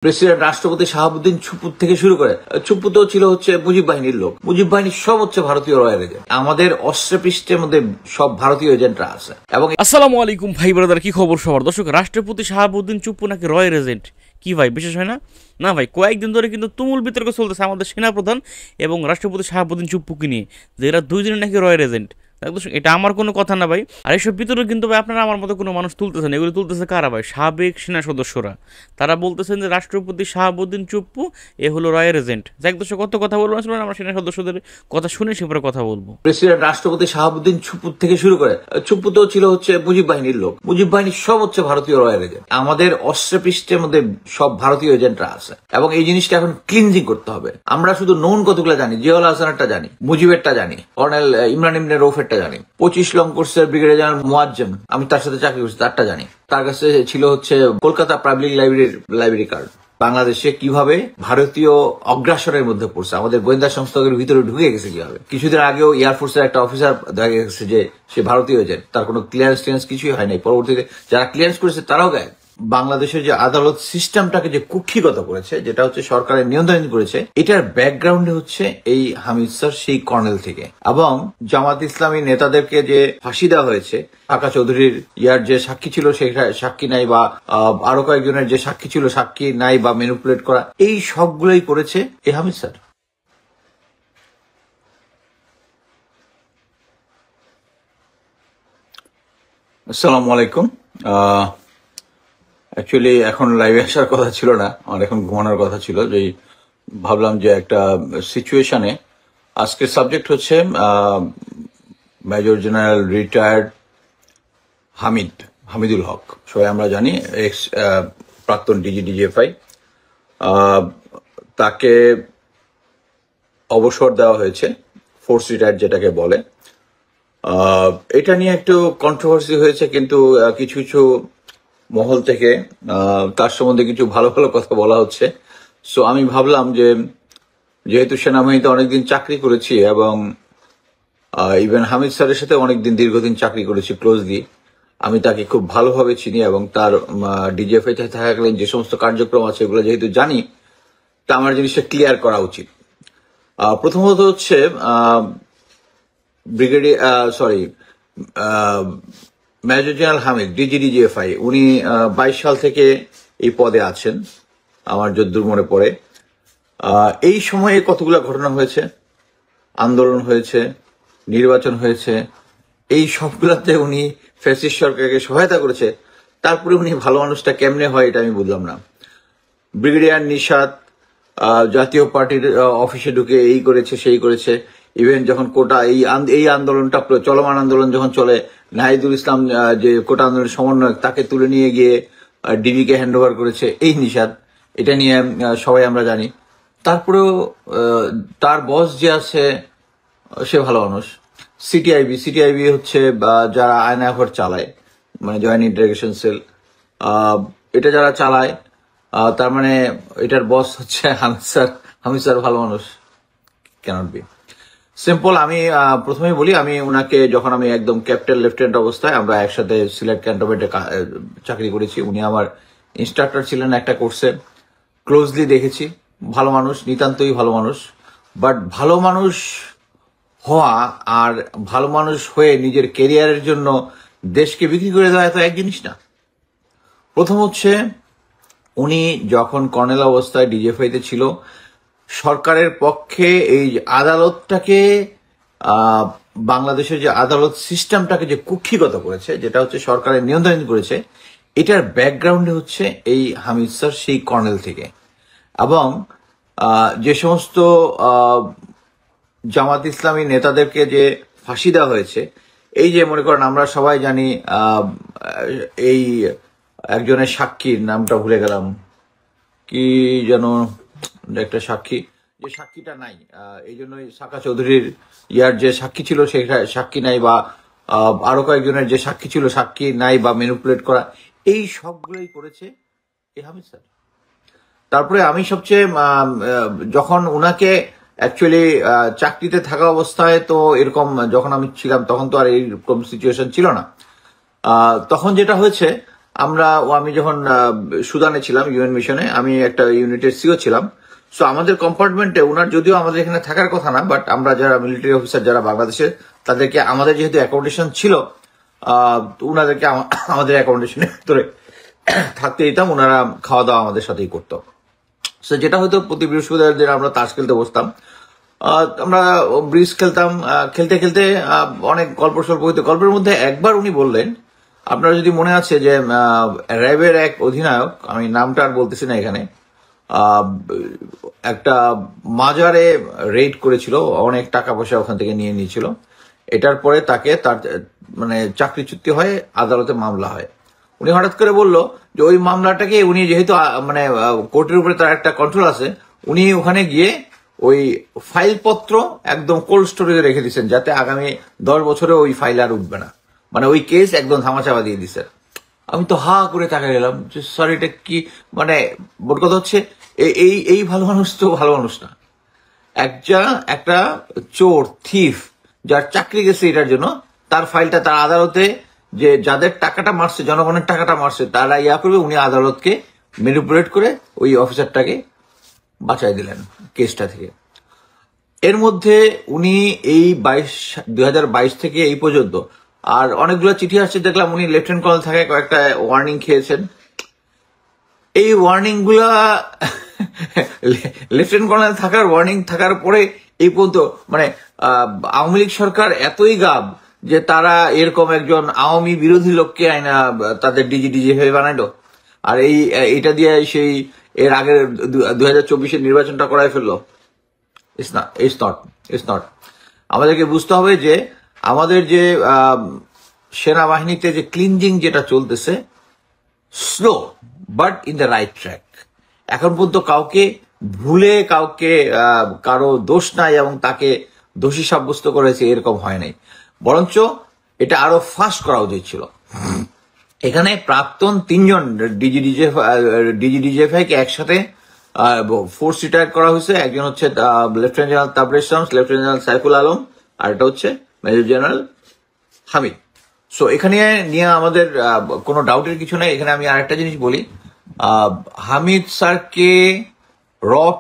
President রাষ্ট্রপতি শাহাবুদ্দিন চুপ্পু থেকে শুরু করে চুপ্পু তো ছিল হচ্ছে মুজিব বাহিনীর লোক। মুজিব বাহিনীর সব হচ্ছে ভারতীয় রয়্যাল এজেন্ট। আমাদের অস্ত্রপৃষ্ঠের মধ্যে সব ভারতীয় এজেন্টরা আছে। এবং আসসালামু আলাইকুম ভাই ব্রাদার, কি খবর সবার? দর্শক, রাষ্ট্রপতি শাহাবুদ্দিন চুপ্পু নাকি রয়্যাল এজেন্ট, কি ভাই বিশেষ হয় না? না ভাই, কয়েকদিন ধরে কিন্তু তুমুল বিতর্ক চলতেছে আমাদের সেনাপ্রধান এবং রাষ্ট্রপতি শাহাবুদ্দিন চুপ্পুকে নিয়ে, যে এরা দুইজনে নাকি রয়্যাল এজেন্ট। দর্শক, এটা আমার কোনো কথা না ভাই। আর এইসব বিতর্ক কিন্তু ভাই আপনারা আমার মতো কোনো মানুষ তুলতেছেন, এগুলো তুলতেছে কারা ভাই? সাবেক সেনা সদস্যরা। তারা বলতেছেন যে রাষ্ট্রপতি শাহাবুদ্দিন চুপ্পু এ হলো রয়্যাল এজেন্ট। যাক দর্শক, কত কথা বলবো আসলে আমরা সেনা সদস্যদের কথা শুনে সেপরে কথা বলবো। প্রেসিডেন্ট রাষ্ট্রপতি শাহাবুদ্দিন চুপ্পু থেকে শুরু করে চুপ্পু তো ছিল হচ্ছে মুজিব বাহিনীর লোক। মুজিব বাহিনীর সব হচ্ছে ভারতীয় রয়্যাল এজেন্ট। আমাদের অস্ত্রপৃষ্ঠের মধ্যে সব ভারতীয় এজেন্টরা আছে এবং এই জিনিসটা এখন ক্লিনজিং করতে হবে। আমরা শুধু নৌন কতগুলো জানি, জিয়াউল হাসানেরটা জানি, মুজিবেরটা জানি, কর্নেল ইমরান ইবনে রৌফেরটা জানি, 25 লং কোর্সের ব্রিগেডিয়ার জেনারেল মুয়াজ্জেম, আমি তার সাথে চাকরি করছি, তারটা জানি। তার কাছে ছিল হচ্ছে কলকাতা পাবলিক লাইব্রেরি কার্ড। বাংলাদেশে কিভাবে ভারতীয় অগ্রাসনের মধ্যে পড়ছে, আমাদের গোয়েন্দা সংস্থাগুলোর ভিতরে ঢুকে গেছে কিভাবে। কিছুদিন আগেও এয়ারফোর্সের একটা অফিসার দেখা গেছে যে সে ভারতীয় এজেন্ট, তার কোনো ক্লিয়ারেন্স কিছুই হয় নাই। পরবর্তীতে যারা ক্লিয়ারেন্স করেছে তারাও গায়ে। বাংলাদেশের যে আদালত সিস্টেমটাকে যে কুক্ষিগত করেছে, যেটা হচ্ছে সরকারের নিয়ন্ত্রণ করেছে, এটার ব্যাকগ্রাউন্ডে হচ্ছে এই হামিদ স্যার, সেই কর্নেল থেকে। এবং জামাত ইসলামী নেতাদেরকে যে ফাঁসি দেওয়া হয়েছে, কাকা চৌধুরীর ইয়ার যে সাক্ষী ছিল সেটা সাক্ষী নাই, বা আরো কয়েকজনের যে সাক্ষী ছিল সাক্ষী নাই, বা ম্যানিপুলেট করা, এই সবগুলোই করেছে এই হামিদ স্যার। আসসালামু আলাইকুম। অ্যাকচুয়ালি এখন লাইভে আসার কথা ছিল না, আমার এখন ঘুমানোর কথা ছিল। যে ভাবলাম যে একটা সিচুয়েশনে আজকের সাবজেক্ট হচ্ছে মেজর জেনারেল রিটায়ার্ড হামিদুল হক। সবাই আমরা জানি এক্স প্রাক্তন ডিজিএফআই। তাকে অবসর দেওয়া হয়েছে, ফোর্স রিটায়ার্ড যেটাকে বলে। এটা নিয়ে একটু কন্ট্রোভার্সি হয়েছে, কিন্তু কিছু কিছু মহল থেকে তার সম্বন্ধে কিছু ভালো ভালো কথা বলা হচ্ছে। সো আমি ভাবলাম যে যেহেতু সেনাবাহিনীতে অনেকদিন চাকরি করেছি এবং ইভেন হামিদ স্যারের সাথে অনেকদিন দীর্ঘদিন চাকরি করেছি ক্লোজলি, আমি তাকে খুব ভালোভাবে চিনি এবং তার ডিজিএফআই থাকাকালীন যে সমস্ত কার্যক্রম আছে এগুলো যেহেতু জানি, তা আমার জিনিসটা ক্লিয়ার করা উচিত। প্রথমত হচ্ছে মেজর জেনারেল হামিদ ডিজিএফআই, উনি 22 সাল থেকে এই পদে আছেন আমার যদ্দূর মনে পড়ে। এই সময়ে কতগুলো ঘটনা হয়েছে, আন্দোলন হয়েছে, নির্বাচন হয়েছে, এই সবগুলাতে উনি ফ্যাসিস্ট সরকারকে সহায়তা করেছে। তারপরে উনি ভালো মানুষটা কেমনে হয় এটা আমি বুঝলাম না। ব্রিগেডিয়ার নিশাত জাতীয় পার্টির অফিসে ঢুকে এই করেছে সেই করেছে। ইভেন যখন কোটা এই আন্দোলনটা চলমান আন্দোলন যখন চলে, নাহিদুল ইসলাম যে কোটা আন্দোলনের সমন্বয়ক, তাকে তুলে নিয়ে গিয়ে ডিবিকে হ্যান্ড ওভার করেছে এই নিশাত। এটা নিয়ে সবাই আমরা জানি। তারপরেও তার বস যে আছে সে ভালো মানুষ। সিটিআইবি হচ্ছে যারা আয়নাঘর চালায়, মানে জয়েন্ট ইন্টারোগেশন সেল, এটা যারা চালায়, তার মানে এটার বস হচ্ছে হামিদ স্যার ভালো মানুষ ক্যানট বি। সিম্পল। আমি প্রথমেই বলি, আমি ওনাকে যখন আমি একদম ক্যাপ্টেন লেফটেন্যান্ট অবস্থায়, আমরা একসাথে সিলেট ক্যান্টনমেন্টে চাকরি করেছি, উনি আমার ইনস্ট্রাক্টর ছিলেন একটা কোর্সে, ক্লোজলি দেখেছি। ভালো মানুষ, নিতান্তই ভালো মানুষ। বাট ভালো মানুষ হওয়া আর ভালো মানুষ হয়ে নিজের কেরিয়ারের জন্য দেশকে বিক্রি করে দেওয়া এত এক জিনিস না। প্রথম হচ্ছে, উনি যখন কর্নেল অবস্থায় ডিজিএফআইতে ছিল, সরকারের পক্ষে এই আদালতটাকে, বাংলাদেশের যে আদালত সিস্টেমটাকে যে কুক্ষিগত করেছে, যেটা হচ্ছে সরকারের নিয়ন্ত্রণ করেছে, এটার ব্যাকগ্রাউন্ডে হচ্ছে এই হামিদ স্যার, সেই কর্নেল থেকে। এবং যে সমস্ত জামাত ইসলামী নেতাদেরকে যে ফাঁসি দেওয়া হয়েছে, এই যে মনে করেন আমরা সবাই জানি, এই একজনের সাক্ষীর নামটা ভুলে গেলাম, কি যেন একটা সাক্ষী, যে সাক্ষীটা নাই, এই জন্যই কাকা চৌধুরীর ইয়ার যে সাক্ষী ছিল সেটা সাক্ষী নাই, বা আরো কয়েকজনের যে সাক্ষী ছিল সাক্ষী নাই, বা ম্যানিপুলেট করা, এই সবগুলোই করেছে এই হামিদ স্যার। তারপরে আমি সবচেয়ে যখন উনাকে অ্যাকচুয়ালি চাকরিতে থাকা অবস্থায়, তো এরকম যখন আমি ছিলাম তখন তো আর এইরকম সিচুয়েশন ছিল না। তখন যেটা হয়েছে, আমি যখন সুদানে ছিলাম ইউএন মিশনে, আমি একটা ইউনিটের সিও ছিলাম। সো আমাদের কম্পার্টমেন্টে উনার, যদিও আমাদের এখানে থাকার কথা না, বাট আমরা যারা মিলিটারি অফিসার যারা বাংলাদেশের, তাদেরকে আমাদের যেহেতু অ্যাকোমোডেশন ছিল, উনাদেরকে আমাদের অ্যাকোমোডেশনের ভিতরে থাকতে দিতাম, ওনারা খাওয়া দাওয়া আমাদের সাথেই করতো। সো যেটা হয়তো প্রতি বৃহস্পতিবার দিন আমরা তাস খেলতে বসতাম, আমরা ব্রিজ খেলতাম, খেলতে খেলতে অনেক গল্প সল্প হইতো। গল্পের মধ্যে একবার উনি বললেন, আপনার যদি মনে আছে যে র্যাবের এক অধিনায়ক, আমি নামটা আর বলতেছি না এখানে, একটা মাজারে রেড করেছিল, অনেক টাকা পয়সা ওখান থেকে নিয়ে নিয়েছিল। এটার পরে তাকে তার মানে চাকরিচ্যুতি হয়, আদালতে মামলা হয়। উনি হঠাৎ করে বলল যে ওই মামলাটাকে উনি যেহেতু মানে কোর্টের উপরে তার একটা কন্ট্রোল আছে, উনি ওখানে গিয়ে ওই ফাইলপত্র একদম কোল্ড স্টোরেজে রেখে দিচ্ছেন, যাতে আগামী 10 বছরে ওই ফাইল আর উঠবে না। মানে ওই কেস একদম ধামাচাপা দিয়ে দিচ্ছেন। আমি তো হা করে তাকিয়ে গেলাম যে স্যার এটা কি, মানে মোট কথা হচ্ছে এই ভালো মানুষ তো ভালো মানুষ না। একটা চোর, থিফ, যার চাকরি গেছে এটার জন্য, তার ফাইলটা তার আদালতে, যে যাদের টাকাটা মারছে, জনগণের টাকাটা মারছে, তারা ইয়া করবে, উনি আদালতকে ম্যানিপুলেট করে ওই অফিসারটাকে বাঁচাই দিলেন কেসটা থেকে। এর মধ্যে উনি এই 2022 থেকে এই পর্যন্ত আর অনেকগুলো চিঠি আসছে, দেখলাম উনি লেফটেন্যান্ট কর্নেল থাকে কয়েকটা ওয়ার্নিং খেয়েছেন। এই ওয়ার্নিং গুলা লেফটেন্যান্ট কর্নেল থাকার ওয়ার্নিং থাকার পরে এই পর্যন্ত মানে আওয়ামী লীগ সরকার এতই গাব যে তারা এরকম একজন আওয়ামী বিরোধী লোককে আইনা তাদের ডিজি হয়ে বানাইলো। আর এইটা দিয়ে সেই এর আগের 2024-এর নির্বাচনটা করাই ফেললো। It's not. আমাদেরকে বুঝতে হবে যে আমাদের যে সেনাবাহিনীতে যে ক্লিনজিং যেটা চলতেছে, slow but in the right track. এখন পর্যন্ত কাউকে কারো দোষ নাই এবং তাকে দোষী সাব্যস্ত করেছে এরকম হয় নাই, বরঞ্চ এটা আরো ফাস্ট করা উচিত ছিল। এখানে প্রাক্তন 3 জন ডিজিডিজিএফআই কে একসাথে ফোর্স রিটায়ার করা হয়েছে। একজন হচ্ছে lieutenant general Tabrez Shams, lieutenant general Saiful Alam, আর এটা হচ্ছে মেজর জেনারেল হামিদ। সো এখানে নিয়ে আমাদের কোনো ডাউটের কিছু নাই। এখানে আমি আরেকটা জিনিস বলি, হামিদ স্যারকে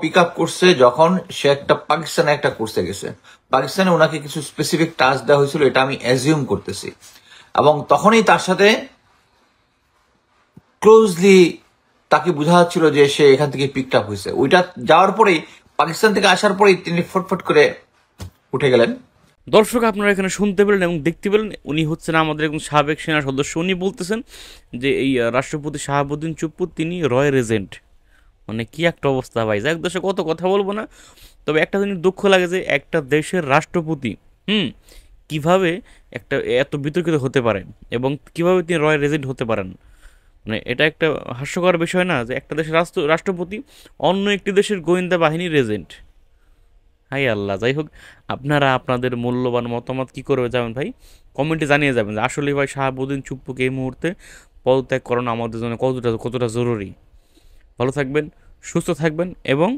পিক আপ করছে যখন সে পাকিস্তানে একটা কোর্সে গেছে। পাকিস্তানে ওনাকে কিছু স্পেসিফিক টাস্ক দেওয়া হয়েছিল, এটা আমি অ্যাজিউম করতেছি, এবং তখনই তার সাথে ক্লোজলি তাকে বোঝা যাচ্ছিল যে সে এখান থেকে পিকড আপ হয়েছে। ওইটা যাওয়ার পরেই, পাকিস্তান থেকে আসার পরেই তিনি ফটফট করে উঠে গেলেন। দর্শক আপনারা এখানে শুনতে পেলেন এবং দেখতে পেলেন, উনি হচ্ছেন আমাদের একজন সাবেক সেনা সদস্য। উনি বলতেছেন যে এই রাষ্ট্রপতি শাহাবুদ্দিন চুপ্পু তিনি রয়্যাল এজেন্ট। মানে কি একটা অবস্থা ভাই। যাক দর্শক, কত কথা বলবো না, তবে একটা জিনিস দুঃখ লাগে যে একটা দেশের রাষ্ট্রপতি কিভাবে একটা এত বিতর্কিত হতে পারেন এবং কিভাবে তিনি রয়্যাল এজেন্ট হতে পারেন। মানে এটা একটা হাস্যকর বিষয় না যে একটা দেশের রাষ্ট্রপতি অন্য একটি দেশের গোয়েন্দা বাহিনীর এজেন্ট। হাই আল্লাহ। যাই হোক, আপনারা আপনাদের মূল্যবান মতামত কী করবে যাবেন ভাই, কমেন্টে জানিয়ে যাবেন যে আসলে ভাই শাহাবুদ্দিন চুপ্পুকে এই মুহূর্তে পদত্যাগ করানো আমাদের জন্য কতটা জরুরি। ভালো থাকবেন, সুস্থ থাকবেন এবং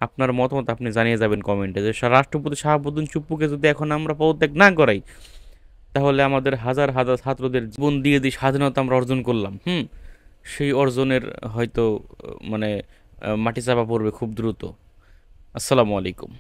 আপনার মতামত আপনি জানিয়ে যাবেন কমেন্টে যে রাষ্ট্রপতি শাহাবুদ্দিন চুপ্পুকে যদি এখন আমরা পদত্যাগ না করাই, তাহলে আমাদের হাজার হাজার ছাত্রদের জীবন দিয়ে স্বাধীনতা আমরা অর্জন করলাম, সেই অর্জনের হয়তো মানে মাটি চাপা পড়বে খুব দ্রুত। আসসালামু আলাইকুম।